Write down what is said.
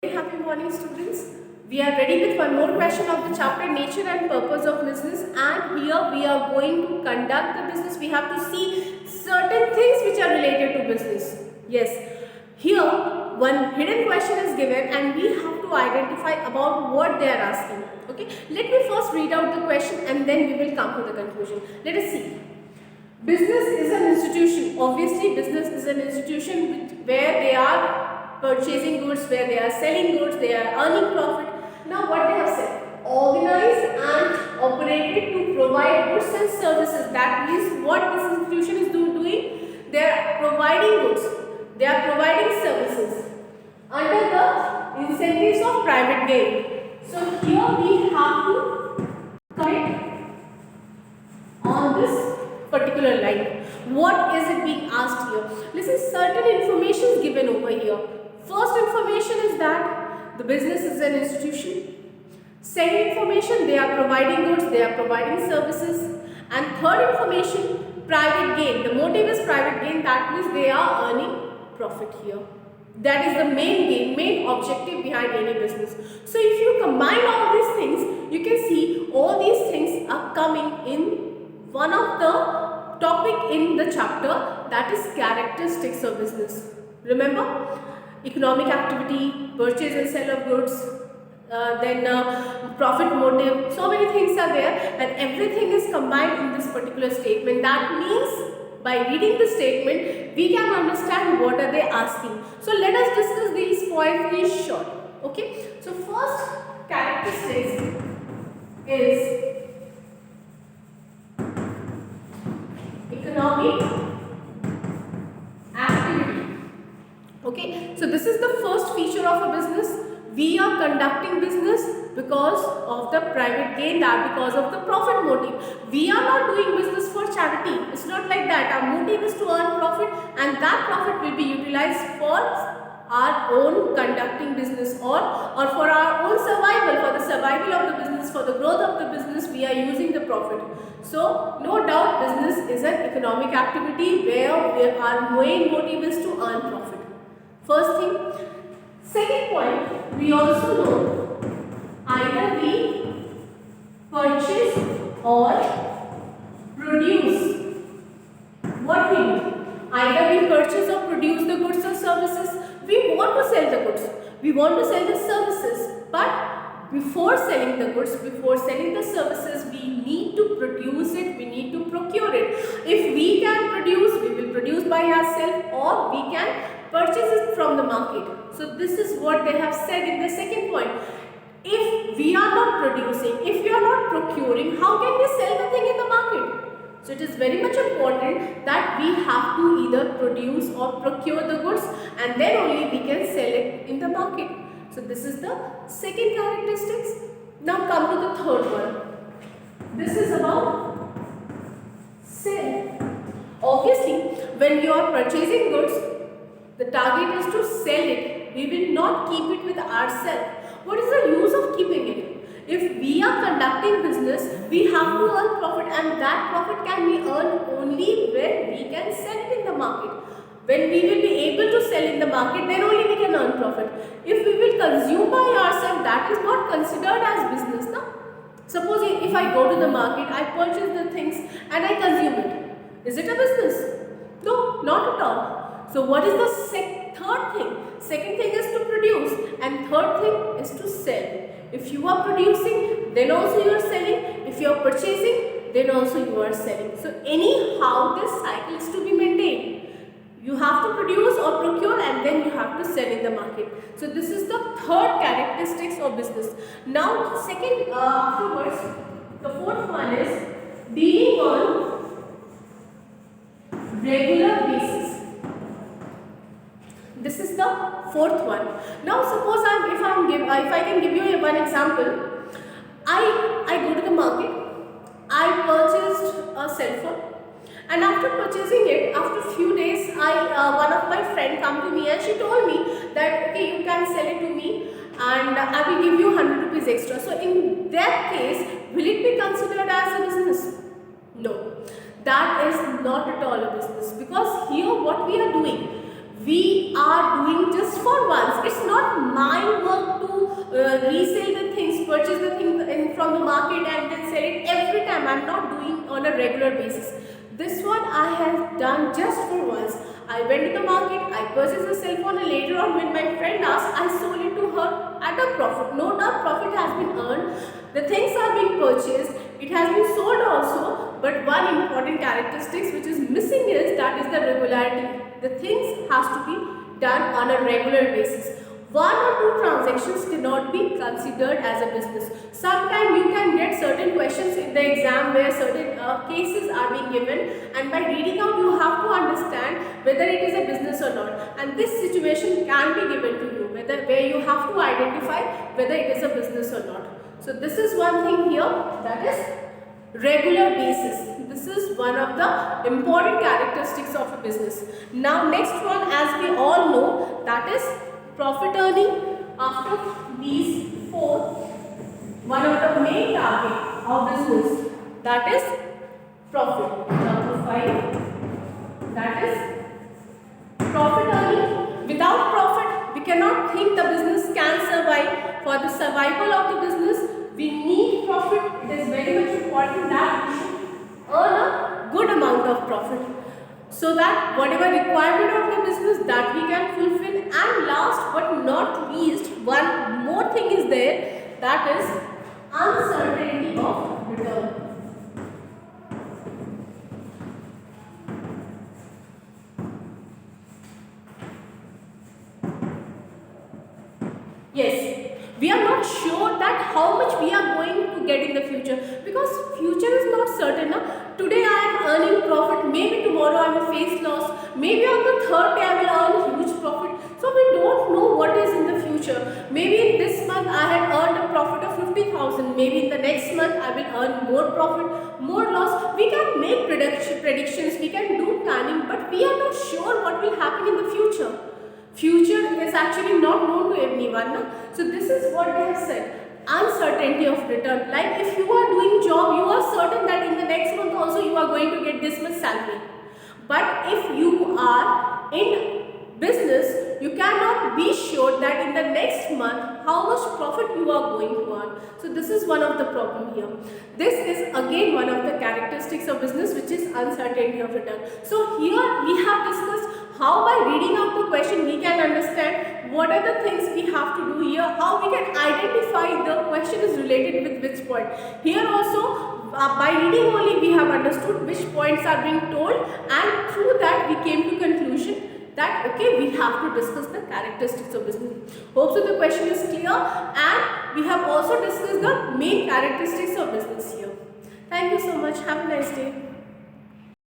Happy morning, students. We are ready with one more question of the chapter Nature and Purpose of Business, and here we are going to conduct the business. We have to see certain things which are related to business. Yes, here one hidden question is given and we have to identify about what they are asking. Okay, let me first read out the question and then we will come to the conclusion. Let us see. Business is an institution. Obviously, business is an institution where they are purchasing goods, where they are selling goods, they are earning profit. Now, what they have said? Organized and operated to provide goods and services. That means what this institution is doing? They are providing goods. They are providing services under the incentives of private gain. So, here we have to comment on this particular line. What is it being asked here? Listen, certain information is given over here. First information is that the business is an institution. Second information, they are providing goods, they are providing services. And third information, private gain. The motive is private gain. That means they are earning profit here. That is the main objective behind any business. So if you combine all these things, you can see all these things are coming in one of the topic in the chapter, that is characteristics of business. Remember, economic activity, purchase and sale of goods, then profit motive, so many things are there and everything is combined in this particular statement. That means by reading the statement, we can understand what are they asking. So let us discuss these points in short. Okay. So first characteristics is economic activity. Okay, so this is the first feature of a business. We are conducting business because of the private gain, that because of the profit motive. We are not doing business for charity. It's not like that. Our motive is to earn profit and that profit will be utilized for our own conducting business or for our own survival, for the survival of the business, for the growth of the business, we are using the profit. So, no doubt business is an economic activity where our main motive is to earn profit. First thing. Second point, we also know either we purchase or produce. What we do? Either we purchase or produce the goods or services. We want to sell the goods, we want to sell the services, but before selling the goods, before selling the services, we need to produce it, we need to procure it. If we can produce, we will produce by ourselves or we can purchase it from the market. So this is what they have said in the second point. If we are not producing, if we are not procuring, how can we sell the thing in the market? So it is very much important that we have to either produce or procure the goods and then only we can sell it in the market. So this is the second characteristics. Now come to the third one. This is about sale. Obviously, when you are purchasing goods, the target is to sell it. We will not keep it with ourselves. What is the use of keeping it? If we are conducting business, we have to earn profit and that profit can be earned only when we can sell it in the market. When we will be able to sell in the market, then only we can earn profit. If we will consume by ourselves, that is not considered as business. No? Suppose if I go to the market, I purchase the things and I consume it. Is it a business? No, not at all. So what is the third thing? Second thing is to produce and third thing is to sell. If you are producing, then also you are selling. If you are purchasing, then also you are selling. So anyhow, this cycle is to be maintained. You have to produce or procure and then you have to sell in the market. So this is the third characteristics of business. Now second, afterwards, the fourth one is dealing on regular basis. This is the fourth one. Now suppose if I can give you one example. I go to the market, I purchased a cell phone and after purchasing it, after few days, one of my friend come to me and she told me that okay, you can sell it to me and I will give you 100 rupees extra. So in that case, will it be considered as a business? No, that is not at all a business because here what we are doing, we are doing just for once. It's not my work resell the things, purchase the thing from the market and then sell it every time. I'm not doing on a regular basis. This one I have done just for once. I went to the market, I purchased a cell phone, and later on when my friend asked, I sold it to her at a profit. No doubt profit has been earned. The things are being purchased. It has been sold also. But one important characteristics which is missing is that is the regularity. The things has to be done on a regular basis. One or two transactions cannot be considered as a business. Sometimes you can get certain questions in the exam where certain cases are being given, and by reading out you have to understand whether it is a business or not. And this situation can be given to you where you have to identify whether it is a business or not. So this is one thing here, that is regular basis. This is one of the important characteristics of a business. Now next one, as we all know, that is profit earning. After these four, one of the main target of business, that is profit. Number 5, that is profit earning. Without profit, we cannot think the business can survive. For the survival of the business, we need profit. It is very much important that we should earn a good amount of profit, so that whatever requirement of the business that we can fulfill. And last but not least, one more thing is there, that is uncertainty of return. Yes, we are not sure that how much we are going to get in the future, because future is not certain. Today I am earning profit, maybe tomorrow I will face loss, maybe on the third day I will earn huge profit. So we don't know what is in the future. Maybe in this month I have earned a profit of 50,000, maybe in the next month I will earn more profit, more loss. We can make predictions, we can do planning, but we are not sure what will happen in the future. Future is actually not known to everyone. No? So this is what they have said, uncertainty of return. Like if you are doing job, you are certain that in the next month also you are going to get this much salary. But if you are in business, you cannot be sure that in the next month how much profit you are going to earn. So this is one of the problem here. This is again one of the characteristics of business, which is uncertainty of return. So here we have discussed how by reading out the question we can understand what are the things we have to do here, how we can identify the question is related with which point. Here also by reading only we have understood which points are being told, and through that we came to conclusion that okay, we have to discuss the characteristics of business. Hope so the question is clear, and we have also discussed the main characteristics of business here. Thank you so much. Have a nice day.